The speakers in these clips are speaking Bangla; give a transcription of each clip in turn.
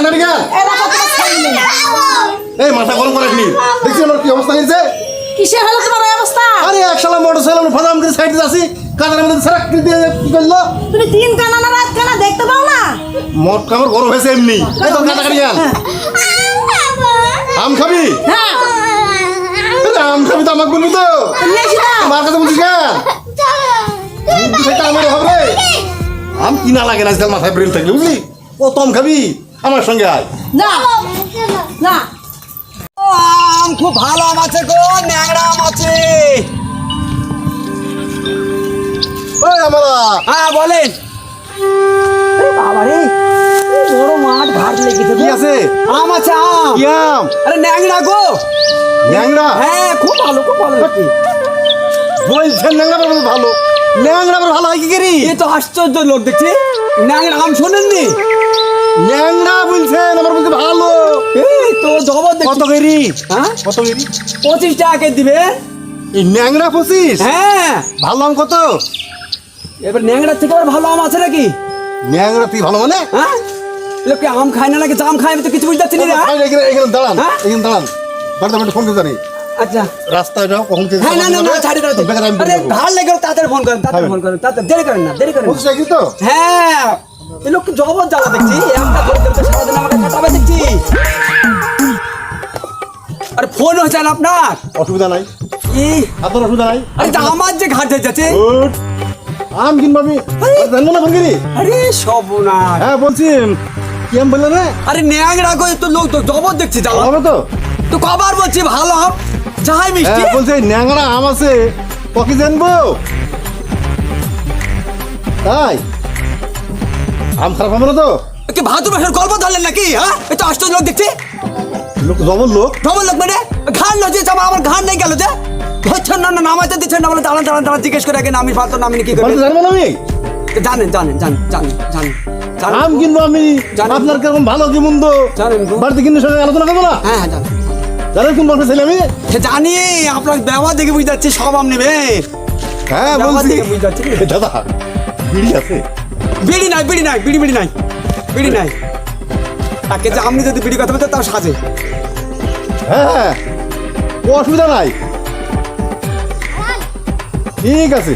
কান্নাড়ি কেন? এই মাথা গরম করিস নি, দেখছি আমার কি অবস্থা হয়েছে। কিসের হলো তোমার এই অবস্থা? আরে এক শালা মোটরসাইকেল ফাদাম করে সাইডে যাচ্ছি, কানের মধ্যে সারাক দিয়ে কি করলো? তুমি দিন কানা না রাত কানা দেখতে পাও না? মোট কামড় গরম হয়েছে এমনি। এই তো কাটাকাটি কেন? আম খাবি? হ্যাঁ আম খাবি তো আমাকে বলবি তো? নিয়ে এসো না। আমার কাছে বলছিস কেন? আমার হবে আম কিনা লাগে না, আজকাল মাথায় ব্রেন থাকলে বুঝলি। ও তম খাবি আমার সঙ্গে আয়। না না আম খুব ভালো আম আছে গো, ন্যাংরা আম আছে। ওই আমরা হ্যাঁ বলেন। বাবা রে, বড় মাঠ ঘাট লেগেছে। কি আছে? আম আছে আম। কি আম? আরে ন্যাংরা গো। ন্যাংরা? হ্যাঁ খুব ভালো, খুব ভালো লাগছে। বলছেন ন্যাংরা বলে ভালো, ন্যাংরা বলে ভালো হয় কি করি? এ তো আশ্চর্য লোক দেখছি, ন্যাংরা আম শোনেননি? ন্যাংরা বলছেন আমার বলতে ভালো। এই তো জবর দেখছি। কত করি? হ্যাঁ কত করি? 25 টাকা দিবে। এই ন্যাংরা 25? হ্যাঁ ভালো আম কত? এবার ন্যাংরা থেকে আবার ভালো আম আছে নাকি? ন্যাংরা তুই ভালো মানে? হ্যাঁ লোকে আম খায় না নাকি জাম খায়, আমি তো কিছু বুঝতে পারছি না রে। এখানে দাঁড়ান, হ্যাঁ? এখানে দাঁড়ান। বাড়িতে ফোন করে জানি আচ্ছা রাস্তায় যাও কখন থেকে। হ্যাঁ না না না ছাড়ি দাও। আরে ভাল লাগে, তাড়াতাড়ি ফোন করেন, তাড়াতাড়ি ফোন করেন, তাড়াতাড়ি দেরি করেন না, দেরি করেন না। বুঝছে কি তো? হ্যাঁ এই লোক জবর জ্বালা দেখছি, একটা করে দেবতে সারাদিন আমাকে কাটাবে দেখছি। আরে ফোন হচ্ছে না আপনার? অসুবিধা নাই, কি আপনার অসুবিধা নাই। আরে তা আমার যে ঘাটে যাচ্ছে। গুড। আম কিনবো আমি, জানবো না ফোন করি। আরে সর্বনাশ। হ্যাঁ বলছি, কি আম বললেন রে? আরে ন্যাংরা গো, তো লোক তো জবর দেখছি জ্বালা। হবে তো? তো কবার বলছি ভালো আম যাই মিষ্টি। হ্যাঁ বলছে ন্যাংরা আম আছে, ককি জানবো? তাই আম খারাপ হবে না তো? কি ভাদুর মাসের গল্প ধরলেন নাকি? হ্যাঁ এই তো আশ্চর্য লোক দেখছি। লোক জবর লোক। জবর লোক মানে ঘাড় লজে যাবো, আমার ঘাড় নেই গেল যে হচ্ছেন না, না নামাইতে দিচ্ছেন না, বলে দাঁড়ান দাঁড়ান দাঁড়ান জিজ্ঞেস করে আগে নামি ফালতো নামিনি কি করে। বাড়িতে জানবো না আমি? জানেন জানেন জানেন জানেন জানেন জানেন। আম কিনবো আমি, জানেন। আপনার কিরকম ভালো কি মন্দ জানেন গো। বাড়িতে কিনে সঙ্গে আলোচনা করবো না? হ্যাঁ হ্যাঁ জানেন জানেন কোন বংশের ছেলে আমি? সে জানি, আপনার ব্যবহার দেখে বুঝতে পারছি সব আম নেবে। হ্যাঁ ব্যবহার বলছি। দেখে বুঝতে পারছি। এ দাদা বিড়ি আছে? বিড়ি নাই, বিড়ি নাই, বিড়ি বিড়ি নাই, বিড়ি নাই। তাকে যে আপনি যদি বিড়ি কথা বলতে তাও সাজে। হ্যাঁ ও অসুবিধা নাই, ঠিক আছে।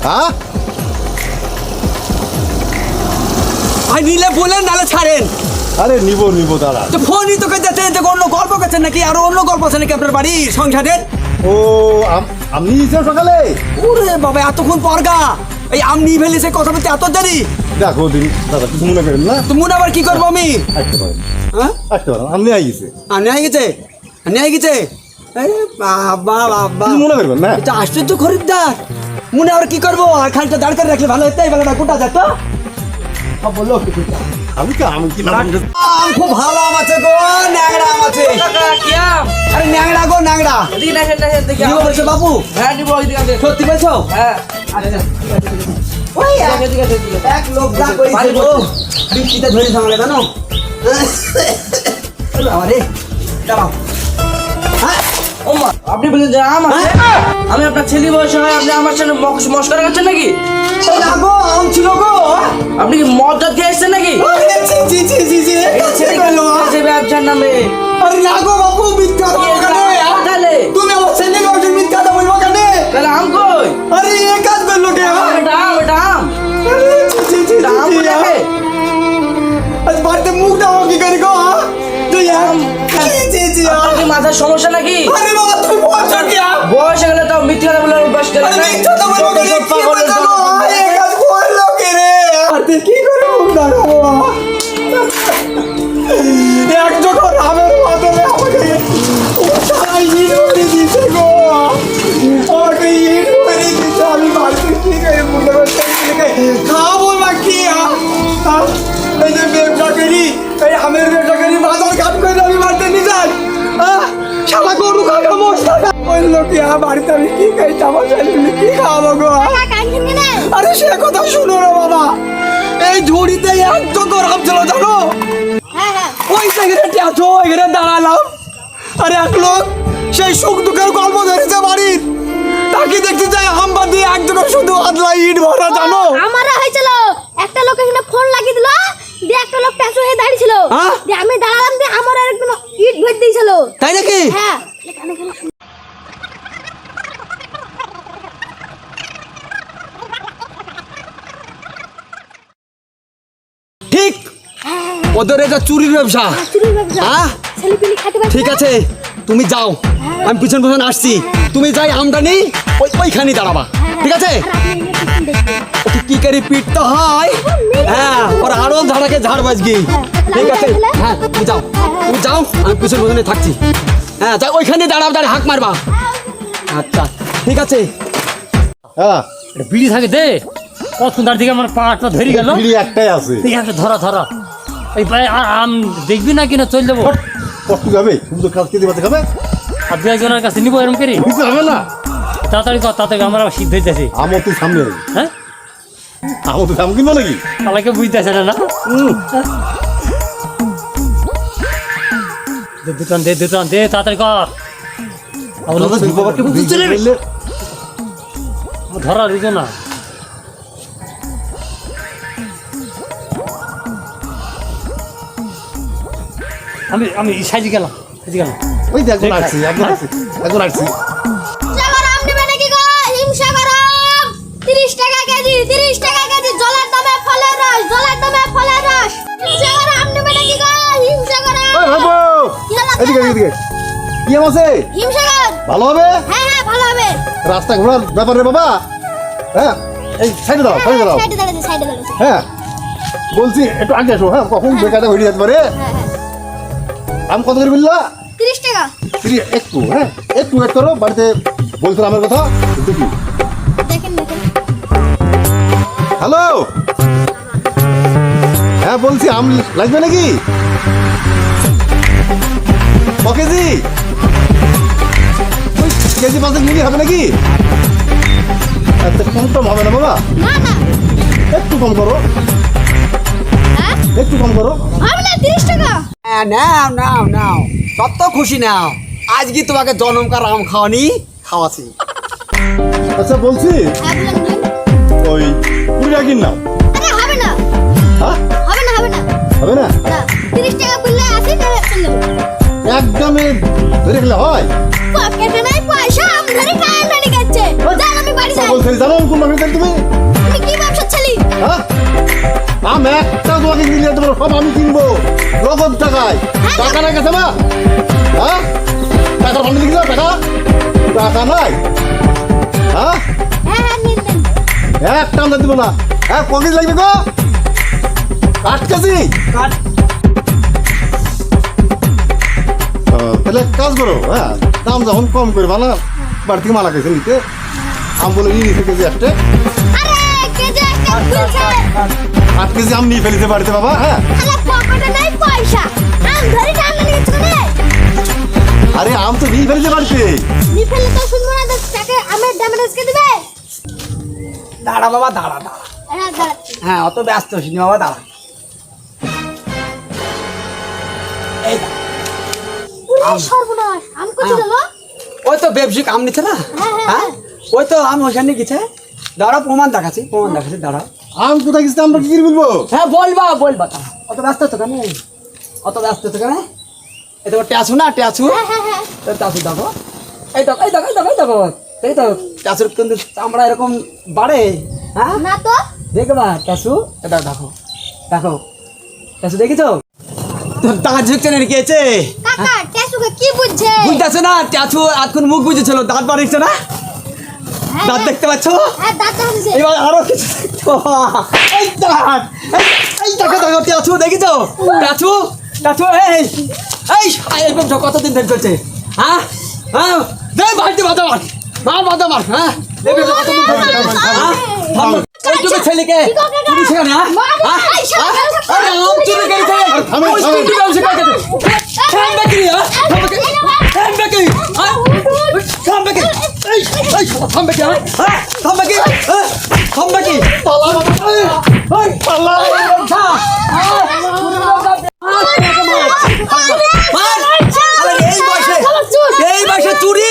হ্যাঁ ভাই নিলে বলেন নালে ছাড়েন। আরে নিবো নিবো দাদা। তো ফোনই তোকে যাচ্ছেন, যে অন্য গল্প করছেন নাকি, আরো অন্য গল্প আছে নাকি আপনার বাড়ির সংসারের? ও আপনি নিয়েছেন সকালে? ওরে বাবা এতক্ষণ পরগা, এই আম নিয়ে ফেলেছে কথা বলতে এত দেরি। দেখো দিন দাদা, কিছু মনে করেন না। তো মনে আবার কি করবো আমি? আসতে পারেন, হ্যাঁ আসতে পারেন, আপনি আই গেছে। আনে হয়ে গেছে, আনে হয়ে গেছে। আরে বাবা বাবা, কিছু মনে করবেন না। এটা আশ্চর্য খরিদ্দার। মনে আবার কি করবো, আর খালটা দাঁড় করে রাখলে ভালো হতো, এই বেলাটা কোটা যেত। সব বললো আমি কি নাম? আম খুব ভালো আম আছে গো, ন্যাংরা আম আছে। আরে ন্যাংরা গো ন্যাংরা। নিবো বলছো বাবু? সত্যি বলছো? ওই এক লোক যা করেছে গো, বৃষ্টিতে ধরে সামলে জানো। আরে দাঁড়াও। আপনি বলেন যে আম আছে, আমি আপনার ছেলে বয়স হয়, আপনি আমার সাথে মস্করা করছেন নাকি? এই না গো, আম ছিল গো। আপনি কি মদ দিয়ে এসছেন নাকি? আরে জি জি জি জি জি, এটা ছেড়ে গেল। যে ব্যবসার নামে আরে না গো বাবু, মিথ্যা কথা বলবো কেন? তাহলে তুমি আমার ছেলে বয়সের মিথ্যা কথা বলবো কেন? তাহলে আম কই? আরে এ কাজ করলো কে? এটা আম, এটা আম, আরে জি জি জি এটা আম জি, কোথায়? আজ বাড়িতে মুখ দাও কি করে গো? তুই আম জি জি। আপনার কি মাথার সমস্যা নাকি? আরে বাবা তুমি বলছো কি? বয়স হয়ে গেলে তো মিথ্যে কথা বলে অভ্যাস করে আরে না? মিথ্যা কথা বলবো কেন? সব কি পাগলের কথা দল। গো? এ কাজ করলো কে রে? আর তুই কি করে মুখ দাঁড়াবো? এক যখন আমের বদলে আমাকে ও সারা ইট করে দিছে গো, আমাকে ইট করে দিছে। আমি বাড়িতে কি করে মুখে খাবো না কি? এই যে ব্যবসা করি, এই আমের ব্যবসা করি, বাজার ঘাট করে আমি বাড়িতে নিয়ে যাই। শালা গরু খাবে মশলা বললো কি বাড়িতে আমি কি খাই, আমার ছেলে কি খাওয়াবো গো? আরে সে কথা শুনো না বাবা, এই ঝুড়িতে এক চক্কর আম ছিল জানো। ওই সেক্রেটারি আছো, এখানে দাঁড়ালাম। আরে এক লোক সেই সুখ দুঃখের গল্প ধরেছে বাড়ির, তাকে দেখতে যায় আম বাদ দিয়ে এক জায়গায় শুধু আদলা ইট ভরা জানো। আমারও হয়েছিল ওদের এটা চুরির ব্যবসা। হ্যাঁ ঠিক আছে, তুমি যাও, আমি পিছন পিছন আসছি। তুমি যাই আমদানি ওইখানে দাঁড়াবা, ঠিক আছে? কি করে পিটতে হয়, হ্যাঁ, ওর আরো ঝাড়াকে ঝাড় বাজবি, ঠিক আছে? হ্যাঁ তুমি যাও, তুমি যাও, আমি পিছন পিছনে থাকছি। হ্যাঁ যাই, ওইখানে দাঁড়াও, দাঁড়িয়ে হাঁক মারবা। আচ্ছা ঠিক আছে। হ্যাঁ এটা বিড়ি থাকে দে, কতক্ষণ তার দিকে আমার পাটা ধরে গেল। বিড়ি একটাই আছে। ঠিক আছে, ধরা ধরা এই ভাই আম দেখবি না কিনা চল যাবো। কষ্ট হবে, তুমি তো কাজ খেতে পারতে খাবে। আর দু একজনের কাছে নিবো এরকম করি। কিছু হবে না। তাড়াতাড়ি কর, তাড়াতাড়ি আমার আবার সিদ্ধ হইতেছে। আমার তুই সামনে, হ্যাঁ আমার তুই সামনে কিনবো নাকি? তালাকে বুঝতেছে না না। দুটান দে, দুটান দে, তাড়াতাড়ি কর। ধরা রইল না। আমি আমি সাইজে গেলাম, সাইজে গেলাম। ওই যে একজন আসছি, একজন আসছি, একজন আসছি। আম নেবে নাকি গো? হিমসা গরম 30 টাকা কেজি, 30 টাকা কেজি। জলের দামে ফলের রস, জলের দামে ফলের রস। হিমসা গরম আম নেবে নাকি গো? হিমসা গরম। ওই ভাবো, কি হলো? এদিকে এদিকে। কি আম আছে? হিমসা গরম। ভালো হবে? হ্যাঁ হ্যাঁ ভালো হবে। রাস্তা ঘোরার ব্যাপার রে বাবা। হ্যাঁ এই সাইডে দাও, সাইডে দাও। সাইডে দাঁড়াতে, সাইডে দাঁড়াতে। হ্যাঁ বলছি একটু আগে এসো। হ্যাঁ কখন বেকারটা হয়ে যেতে পারে। হ্যাঁ হ্যাঁ আম কত করে বললা? 30 টাকা। একটু, হ্যাঁ একটু ওয়েট করো। বাড়িতে বলছিল আমার কথা, দেখি। দেখেন দেখেন। হ্যালো, হ্যাঁ বলছি আম লাগবে নাকি? ক কেজি? ওই কেজি 5 মিলি হবে নাকি? আচ্ছা কম টম হবে না বাবা, না না। একটু কম করো, হ্যাঁ একটু কম করো। হবে না 30 টাকা। হ্যাঁ নাও নাও নাও, কত খুশি নাও। আজকে তোমাকে জনমকার আম খাওয়াছি। আচ্ছা বলছি হ্যাঁ বলেন বলেন। ওই 20 টাকা কিন নাও। আরে হবে না, হ্যাঁ হবে না, হবে না। হবে না? না 30 টাকা করলে আসি তাহলে চলে যাবো। একদমে ধরে গেলে হয়। পকেটে নাই পয়সা, আম ধরে টানাটানি করছে। যান আমি বাড়ি যাই। বলছি জানো কোন মার্কেটে তুমি? তুমি কি ব্যবসা ছেলি? হ্যাঁ আম একটা তোমাকে কিনে দিতে পারো, সব আমি কিনবো নগদ টাকায়। টাকা নাই গেছে না? হ্যাঁ টাকার ভান্ডে দেখি টাকা, টাকা নাই। হ্যাঁ হ্যাঁ হ্যাঁ নিন নিন। একটা আমরা দিব না। হ্যাঁ ক কেজি লাগবে গো? 8 কেজি? তাহলে এক কাজ করো, হ্যাঁ দাম যখন কম করবা না, বাড়ি থেকে মালা খেয়েছে নিতে। আম বলে নিয়ে নিতে কেজি একটা। আরে কেজি একটা খুলছে। 8 কেজি আম নিয়ে ফেলেছে বাড়িতে বাবা। হ্যাঁ আরে পকেটে নাই পয়সা, আম ধরে টানাটানি করছে রে। আরে আম তো নিয়ে ফেলেছে বাড়িতে। নি ফেলে তো শুনবো না, তো টাকা আমের ড্যামেজ কে দিবে? দাঁড়া বাবা, দাঁড়া দাঁড়া। হ্যাঁ দাঁড়াচ্ছি। হ্যাঁ অত ব্যস্ত হসিনি বাবা, দাঁড়া। এই দাঁড়া। পুরো সর্বনাশ, আম কত গেল? ওই তো ব্যবসায়িক আম নিচ্ছে না, হ্যাঁ, হ্যাঁ, হ্যাঁ ওই তো আম ওখানে গেছে। দাঁড়া প্রমাণ দেখাচ্ছি, দাঁড়া। আম কোথায় গেছে আমরা কি করে বলবো? হ্যাঁ বলবা দাঁড়া। অত ব্যস্ত তো কেন, অত ব্যস্ত তো কেন? এই তো ট্যাচু না, ট্যাচু। হ্যাঁ হ্যাঁ হ্যাঁ। ট্যাচু দেখো, এই দেখো এই দেখো এই দেখো এই দেখো, এই তো ট্যাচুর কিন্তু চামড়া এরকম বাড়ে। হ্যাঁ না তো। দেখবা ট্যাচু, এটা দেখো দেখো, ট্যাচু দেখেছো? তোর দাঁত ঝুঁকছে না রেখেছে, কাকা ট্যাসুকে কি বুঝছে? বুঝতেছে না? ট্যাচু আজকুন মুখ বুঝেছিল, দাঁত বাড়িছে না, হ্যাঁ, দাঁত দেখতে পাচ্ছ? হ্যাঁ দাঁত দেখাচ্ছে। এবার আরো কিছু দেখতো, এই দাঁত, এই দেখো দেখো ট্যাচু দেখেছো? ট্যাচু ট্যাচু, এই এই এই ব্যবসা কতদিন ধরে চলছে? হ্যাঁ হ্যাঁ দে বাড়িতে বাধা মার, হ্যাঁ এই ব্যবসা কতদিন ধরে চলছে? হ্যাঁ ওইটুকু ছেলেকে তুমি শেখানো, হ্যাঁ আরে আম চুরি করেছে, ওই স্কুটি ব্যবসা করেছে, থামবে কি? হ্যাঁ থামবে কি? হ্যাঁ থামবে কি? এই এই থামবে কি? হ্যাঁ থামবে কি? হ্যাঁ থামবে কি? পালা এই পালা এই বয়সে চুরি